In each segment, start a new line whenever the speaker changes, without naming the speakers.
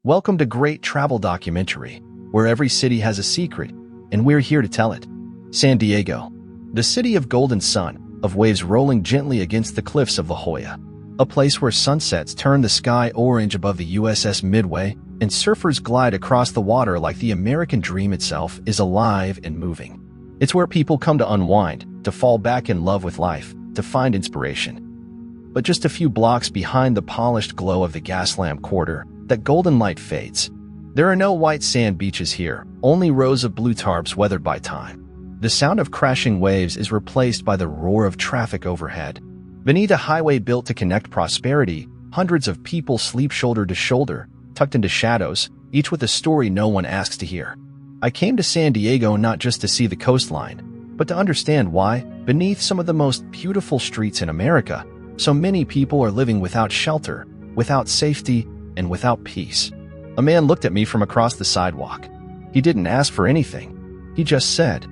Welcome to Great Travel Documentary, where every city has a secret, and we're here to tell it. San Diego, the city of golden sun, of waves rolling gently against the cliffs of La Jolla, a place where sunsets turn the sky orange above the USS Midway, and surfers glide across the water like the American dream itself is alive and moving. It's where people come to unwind, to fall back in love with life, to find inspiration. But just a few blocks behind the polished glow of the Gaslamp Quarter, that golden light fades. There are no white sand beaches here, only rows of blue tarps weathered by time. The sound of crashing waves is replaced by the roar of traffic overhead. Beneath a highway built to connect prosperity, hundreds of people sleep shoulder to shoulder, tucked into shadows, each with a story no one asks to hear. I came to San Diego not just to see the coastline, but to understand why, beneath some of the most beautiful streets in America, so many people are living without shelter, without safety, and without peace. A man looked at me from across the sidewalk. He didn't ask for anything. He just said,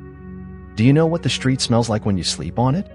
"Do you know what the street smells like when you sleep on it?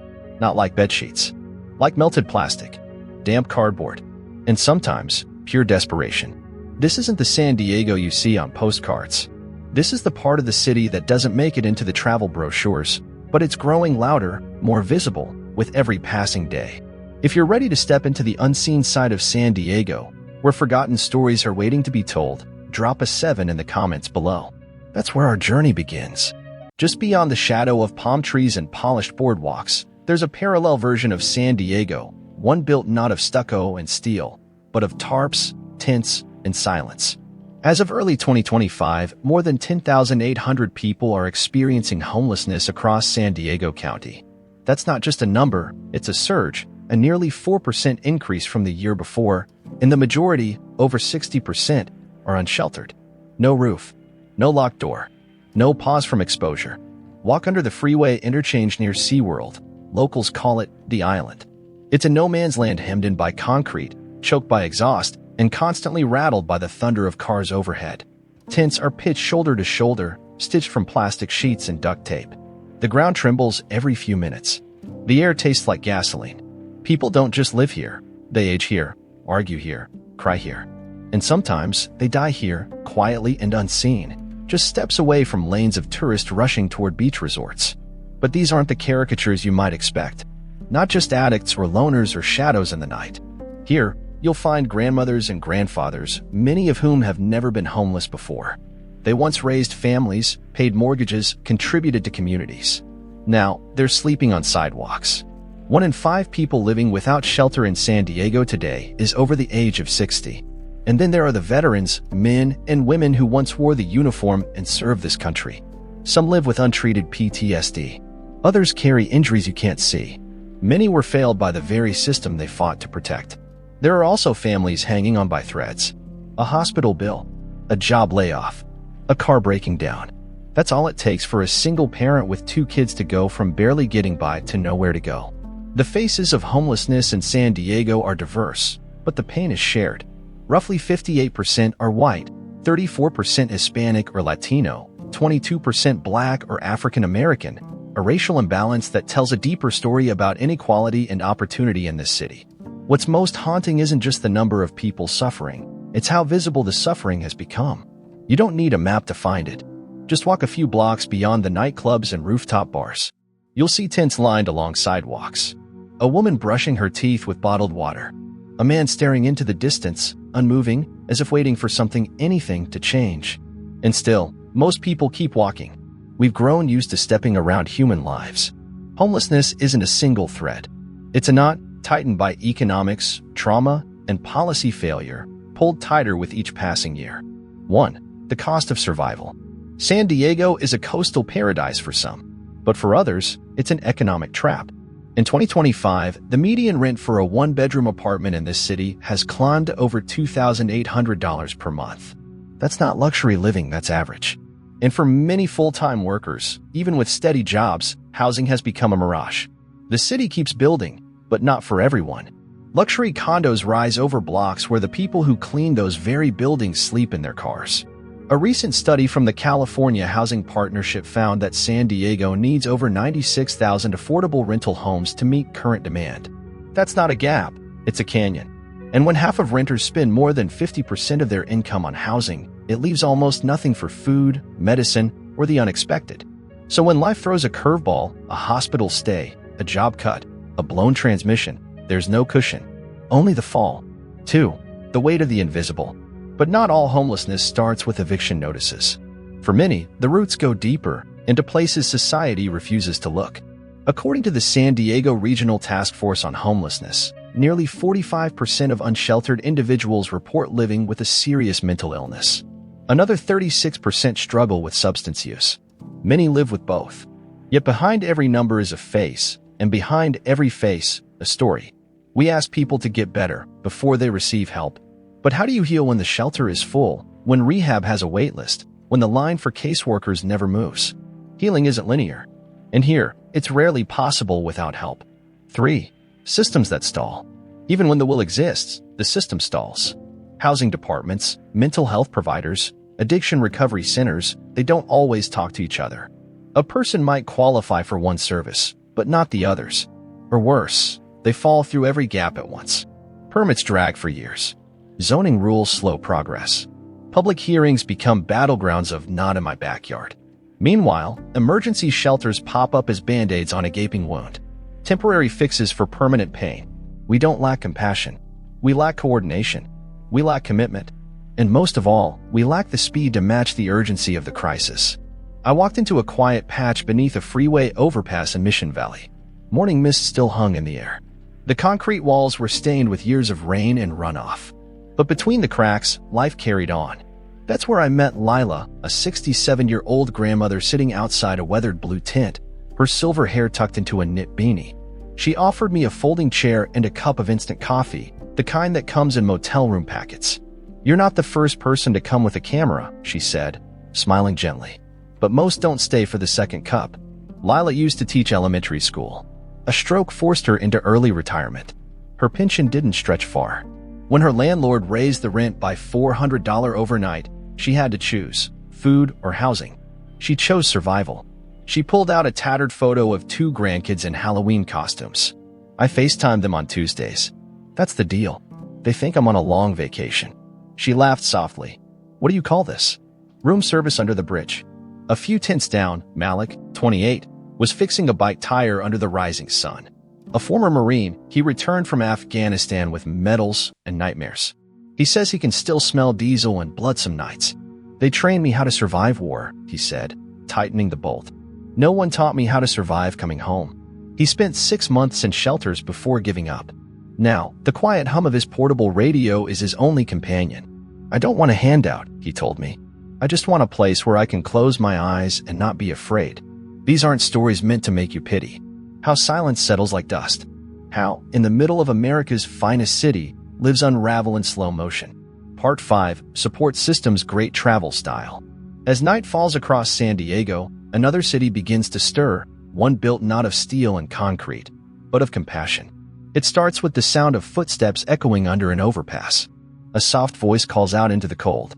Not like bedsheets. Like melted plastic, damp cardboard, and sometimes pure desperation." This isn't the San Diego you see on postcards. This is the part of the city that doesn't make it into the travel brochures, but it's growing louder, more visible, with every passing day. If you're ready to step into the unseen side of San Diego, where forgotten stories are waiting to be told, drop a 7 in the comments below. That's where our journey begins. Just beyond the shadow of palm trees and polished boardwalks, there's a parallel version of San Diego, one built not of stucco and steel, but of tarps, tents, and silence. As of early 2025, more than 10,800 people are experiencing homelessness across San Diego County. That's not just a number, it's a surge, a nearly 4% increase from the year before, and the majority, over 60%, are unsheltered. No roof, no locked door, no pause from exposure. Walk under the freeway interchange near SeaWorld. Locals call it the island. It's a no-man's land hemmed in by concrete, choked by exhaust, and constantly rattled by the thunder of cars overhead. Tents are pitched shoulder to shoulder, stitched from plastic sheets and duct tape. The ground trembles every few minutes. The air tastes like gasoline. People don't just live here. They age here, argue here, cry here. And sometimes they die here, quietly and unseen, just steps away from lanes of tourists rushing toward beach resorts. But these aren't the caricatures you might expect. Not just addicts or loners or shadows in the night. Here, you'll find grandmothers and grandfathers, many of whom have never been homeless before. They once raised families, paid mortgages, contributed to communities. Now, they're sleeping on sidewalks. 1 in 5 people living without shelter in San Diego today is over the age of 60. And then there are the veterans, men and women who once wore the uniform and served this country. Some live with untreated PTSD. Others carry injuries you can't see. Many were failed by the very system they fought to protect. There are also families hanging on by threads. A hospital bill, a job layoff, a car breaking down. That's all it takes for a single parent with 2 kids to go from barely getting by to nowhere to go. The faces of homelessness in San Diego are diverse, but the pain is shared. Roughly 58% are white, 34% Hispanic or Latino, 22% Black or African American, a racial imbalance that tells a deeper story about inequality and opportunity in this city. What's most haunting isn't just the number of people suffering, it's how visible the suffering has become. You don't need a map to find it. Just walk a few blocks beyond the nightclubs and rooftop bars. You'll see tents lined along sidewalks. A woman brushing her teeth with bottled water. A man staring into the distance, unmoving, as if waiting for anything to change. And still, most people keep walking. We've grown used to stepping around human lives. Homelessness isn't a single thread. It's a knot tightened by economics, trauma, and policy failure, pulled tighter with each passing year. 1. The cost of survival. San Diego is a coastal paradise for some, but for others, it's an economic trap. In 2025, the median rent for a 1-bedroom apartment in this city has climbed to over $2,800 per month. That's not luxury living, that's average. And for many full-time workers, even with steady jobs, housing has become a mirage. The city keeps building, but not for everyone. Luxury condos rise over blocks where the people who clean those very buildings sleep in their cars. A recent study from the California Housing Partnership found that San Diego needs over 96,000 affordable rental homes to meet current demand. That's not a gap, it's a canyon. And when half of renters spend more than 50% of their income on housing, it leaves almost nothing for food, medicine, or the unexpected. So when life throws a curveball, a hospital stay, a job cut, a blown transmission, there's no cushion, only the fall. 2. The weight of the invisible. But not all homelessness starts with eviction notices. For many, the roots go deeper, into places society refuses to look. According to the San Diego Regional Task Force on Homelessness, nearly 45% of unsheltered individuals report living with a serious mental illness. Another 36% struggle with substance use. Many live with both. Yet behind every number is a face, and behind every face, a story. We ask people to get better before they receive help. But how do you heal when the shelter is full, when rehab has a wait list, when the line for caseworkers never moves? Healing isn't linear. And here, it's rarely possible without help. 3. Systems that stall. Even when the will exists, the system stalls. Housing departments, mental health providers, addiction recovery centers, they don't always talk to each other. A person might qualify for one service, but not the others. Or worse, they fall through every gap at once. Permits drag for years. Zoning rules slow progress. Public hearings become battlegrounds of not in my backyard. Meanwhile, emergency shelters pop up as band-aids on a gaping wound. Temporary fixes for permanent pain. We don't lack compassion. We lack coordination. We lack commitment. And most of all, we lack the speed to match the urgency of the crisis. I walked into a quiet patch beneath a freeway overpass in Mission Valley. Morning mist still hung in the air. The concrete walls were stained with years of rain and runoff. But between the cracks, life carried on. That's where I met Lila, a 67-year-old grandmother sitting outside a weathered blue tent, her silver hair tucked into a knit beanie. She offered me a folding chair and a cup of instant coffee, the kind that comes in motel room packets. "You're not the first person to come with a camera," she said, smiling gently. "But most don't stay for the second cup." Lila used to teach elementary school. A stroke forced her into early retirement. Her pension didn't stretch far. When her landlord raised the rent by $400 overnight, she had to choose food or housing. She chose survival. She pulled out a tattered photo of 2 grandkids in Halloween costumes. I FaceTimed them on Tuesdays. "That's the deal. They think I'm on a long vacation." She laughed softly. "What do you call this?" "Room service under the bridge." A few tents down, Malik, 28, was fixing a bike tire under the rising sun. A former Marine, he returned from Afghanistan with medals and nightmares. He says he can still smell diesel and blood some nights. "They trained me how to survive war," he said, tightening the bolt. "No one taught me how to survive coming home." He spent 6 months in shelters before giving up. Now, the quiet hum of his portable radio is his only companion. "I don't want a handout," he told me. "I just want a place where I can close my eyes and not be afraid." These aren't stories meant to make you pity. How silence settles like dust. How, in the middle of America's finest city, lives unravel in slow motion. Part 5. Support Systems Great Travel Style. As night falls across San Diego, another city begins to stir, one built not of steel and concrete, but of compassion. It starts with the sound of footsteps echoing under an overpass. A soft voice calls out into the cold.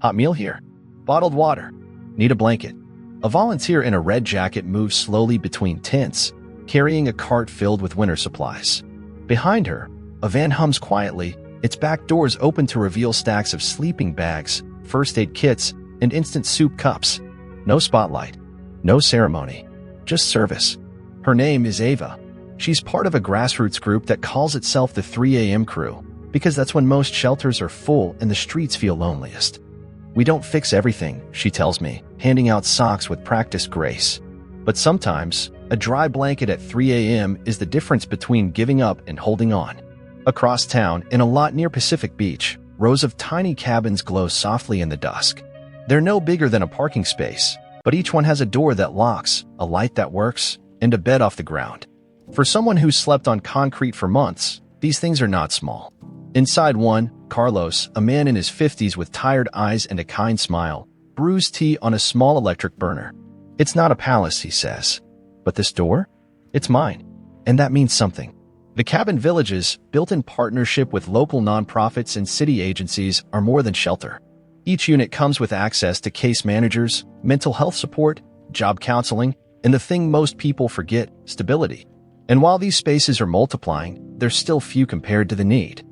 "Hot meal here. Bottled water. Need a blanket." A volunteer in a red jacket moves slowly between tents, carrying a cart filled with winter supplies. Behind her, a van hums quietly, its back doors open to reveal stacks of sleeping bags, first aid kits, and instant soup cups. No spotlight, no ceremony, just service. Her name is Ava. She's part of a grassroots group that calls itself the 3 a.m. crew, because that's when most shelters are full and the streets feel loneliest. "We don't fix everything," she tells me, handing out socks with practiced grace. "But sometimes, a dry blanket at 3 a.m. is the difference between giving up and holding on." Across town, in a lot near Pacific Beach, rows of tiny cabins glow softly in the dusk. They're no bigger than a parking space, but each one has a door that locks, a light that works, and a bed off the ground. For someone who's slept on concrete for months, these things are not small. Inside one, Carlos, a man in his 50s with tired eyes and a kind smile, brews tea on a small electric burner. "It's not a palace," he says. "But this door? It's mine. And that means something." The cabin villages, built in partnership with local nonprofits and city agencies, are more than shelter. Each unit comes with access to case managers, mental health support, job counseling, and the thing most people forget, stability. And while these spaces are multiplying, they're still few compared to the need.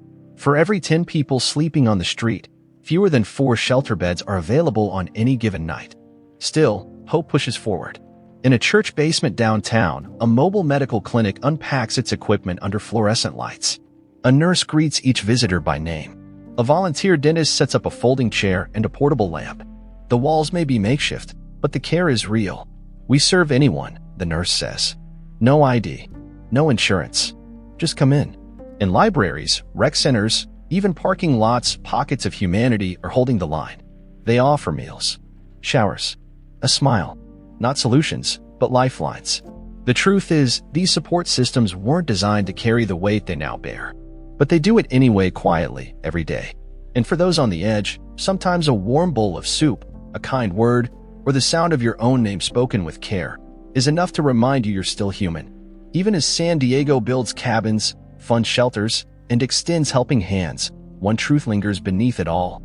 For every 10 people sleeping on the street, fewer than 4 shelter beds are available on any given night. Still, hope pushes forward. In a church basement downtown, a mobile medical clinic unpacks its equipment under fluorescent lights. A nurse greets each visitor by name. A volunteer dentist sets up a folding chair and a portable lamp. The walls may be makeshift, but the care is real. We serve anyone, the nurse says. No ID, no insurance. Just come in. In libraries, rec centers, even parking lots, pockets of humanity are holding the line. They offer meals, showers, a smile. Not solutions, but lifelines. The truth is, these support systems weren't designed to carry the weight they now bear. But they do it anyway quietly, every day. And for those on the edge, sometimes a warm bowl of soup, a kind word, or the sound of your own name spoken with care is enough to remind you you're still human. Even as San Diego builds cabins, funds shelters, and extends helping hands, one truth lingers beneath it all.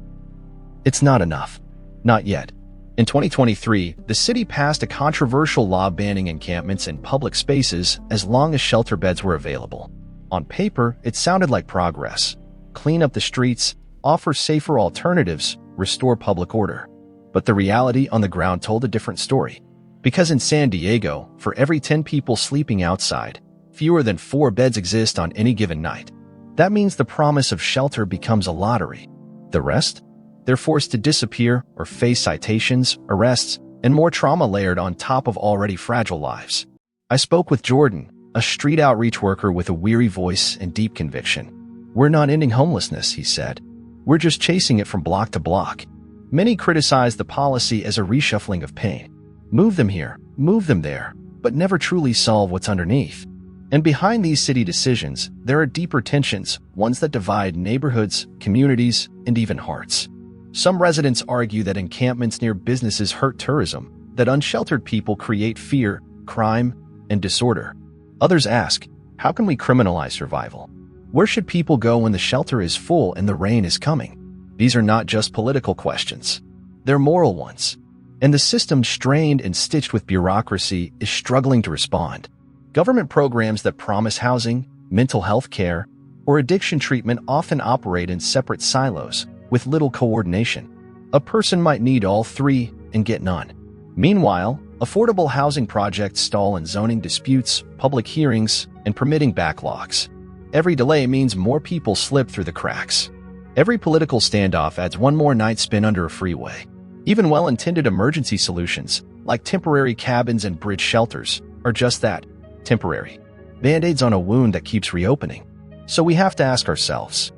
It's not enough. Not yet. In 2023, the city passed a controversial law banning encampments in public spaces as long as shelter beds were available. On paper, it sounded like progress. Clean up the streets, offer safer alternatives, restore public order. But the reality on the ground told a different story. Because in San Diego, for every 10 people sleeping outside, fewer than 4 beds exist on any given night. That means the promise of shelter becomes a lottery. The rest? They're forced to disappear or face citations, arrests, and more trauma layered on top of already fragile lives. I spoke with Jordan, a street outreach worker with a weary voice and deep conviction. We're not ending homelessness, he said. We're just chasing it from block to block. Many criticize the policy as a reshuffling of pain. Move them here, move them there, but never truly solve what's underneath. And behind these city decisions, there are deeper tensions, ones that divide neighborhoods, communities, and even hearts. Some residents argue that encampments near businesses hurt tourism, that unsheltered people create fear, crime, and disorder. Others ask, how can we criminalize survival? Where should people go when the shelter is full and the rain is coming? These are not just political questions. They're moral ones. And the system, strained and stitched with bureaucracy, is struggling to respond. Government programs that promise housing, mental health care, or addiction treatment often operate in separate silos, with little coordination. A person might need all 3 and get none. Meanwhile, affordable housing projects stall in zoning disputes, public hearings, and permitting backlogs. Every delay means more people slip through the cracks. Every political standoff adds one more night spent under a freeway. Even well-intended emergency solutions, like temporary cabins and bridge shelters, are just that, temporary. Band-aids on a wound that keeps reopening. So we have to ask ourselves,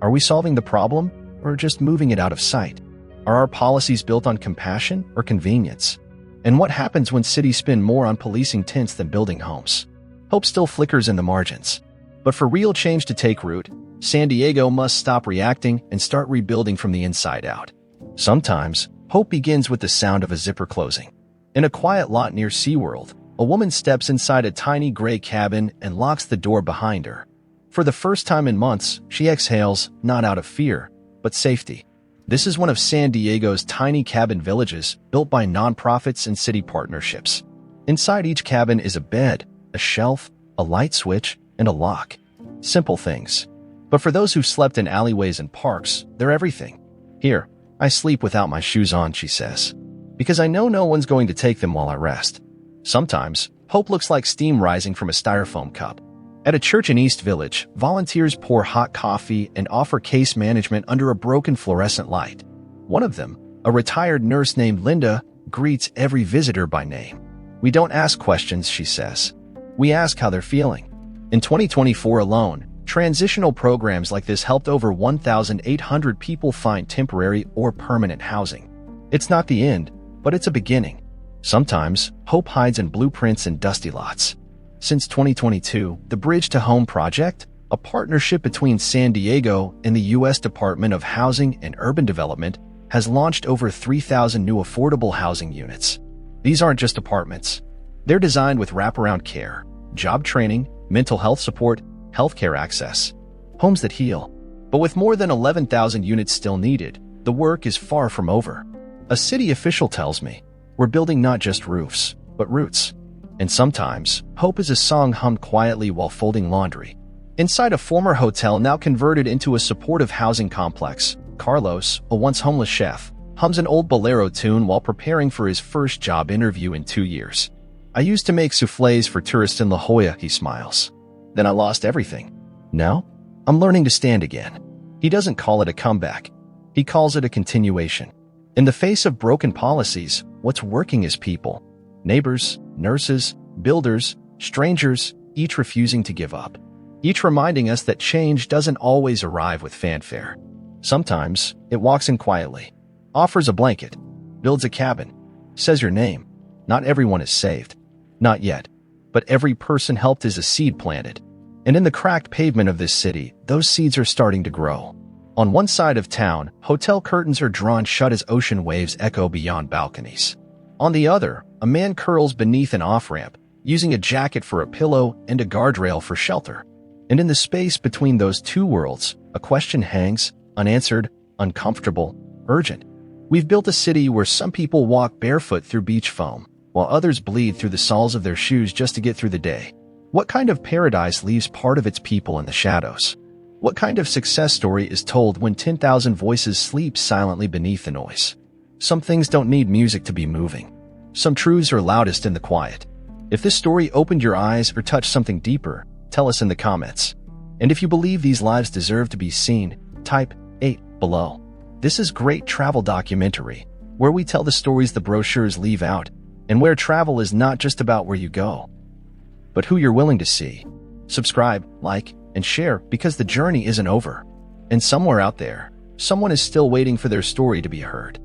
are we solving the problem, or just moving it out of sight? Are our policies built on compassion or convenience? And what happens when cities spend more on policing tents than building homes? Hope still flickers in the margins. But for real change to take root, San Diego must stop reacting and start rebuilding from the inside out. Sometimes, hope begins with the sound of a zipper closing. In a quiet lot near SeaWorld, a woman steps inside a tiny gray cabin and locks the door behind her. For the first time in months, she exhales, not out of fear, but safety. This is one of San Diego's tiny cabin villages built by nonprofits and city partnerships. Inside each cabin is a bed, a shelf, a light switch, and a lock. Simple things. But for those who've slept in alleyways and parks, they're everything. Here, I sleep without my shoes on, she says, because I know no one's going to take them while I rest. Sometimes, hope looks like steam rising from a styrofoam cup. At a church in East Village, volunteers pour hot coffee and offer case management under a broken fluorescent light. One of them, a retired nurse named Linda, greets every visitor by name. We don't ask questions, she says. We ask how they're feeling. In 2024 alone, transitional programs like this helped over 1,800 people find temporary or permanent housing. It's not the end, but it's a beginning. Sometimes, hope hides in blueprints and dusty lots. Since 2022, the Bridge to Home Project, a partnership between San Diego and the U.S. Department of Housing and Urban Development, has launched over 3,000 new affordable housing units. These aren't just apartments. They're designed with wraparound care, job training, mental health support, healthcare access, homes that heal. But with more than 11,000 units still needed, the work is far from over. A city official tells me, we're building not just roofs, but roots. And sometimes, hope is a song hummed quietly while folding laundry. Inside a former hotel now converted into a supportive housing complex, Carlos, a once homeless chef, hums an old bolero tune while preparing for his first job interview in 2 years. "I used to make soufflés for tourists in La Jolla," he smiles. "Then I lost everything. Now, I'm learning to stand again." He doesn't call it a comeback. He calls it a continuation. In the face of broken policies, what's working is people. Neighbors, nurses, builders, strangers, each refusing to give up. Each reminding us that change doesn't always arrive with fanfare. Sometimes, it walks in quietly, offers a blanket, builds a cabin, says your name. Not everyone is saved. Not yet. But every person helped is a seed planted. And in the cracked pavement of this city, those seeds are starting to grow. On one side of town, hotel curtains are drawn shut as ocean waves echo beyond balconies. On the other, a man curls beneath an off-ramp, using a jacket for a pillow and a guardrail for shelter. And in the space between those two worlds, a question hangs, unanswered, uncomfortable, urgent. We've built a city where some people walk barefoot through beach foam, while others bleed through the soles of their shoes just to get through the day. What kind of paradise leaves part of its people in the shadows? What kind of success story is told when 10,000 voices sleep silently beneath the noise? Some things don't need music to be moving. Some truths are loudest in the quiet. If this story opened your eyes or touched something deeper, tell us in the comments. And if you believe these lives deserve to be seen, type 8 below. This is Great Travel Documentary, where we tell the stories the brochures leave out, and where travel is not just about where you go, but who you're willing to see. Subscribe, like, and share because the journey isn't over. And somewhere out there, someone is still waiting for their story to be heard.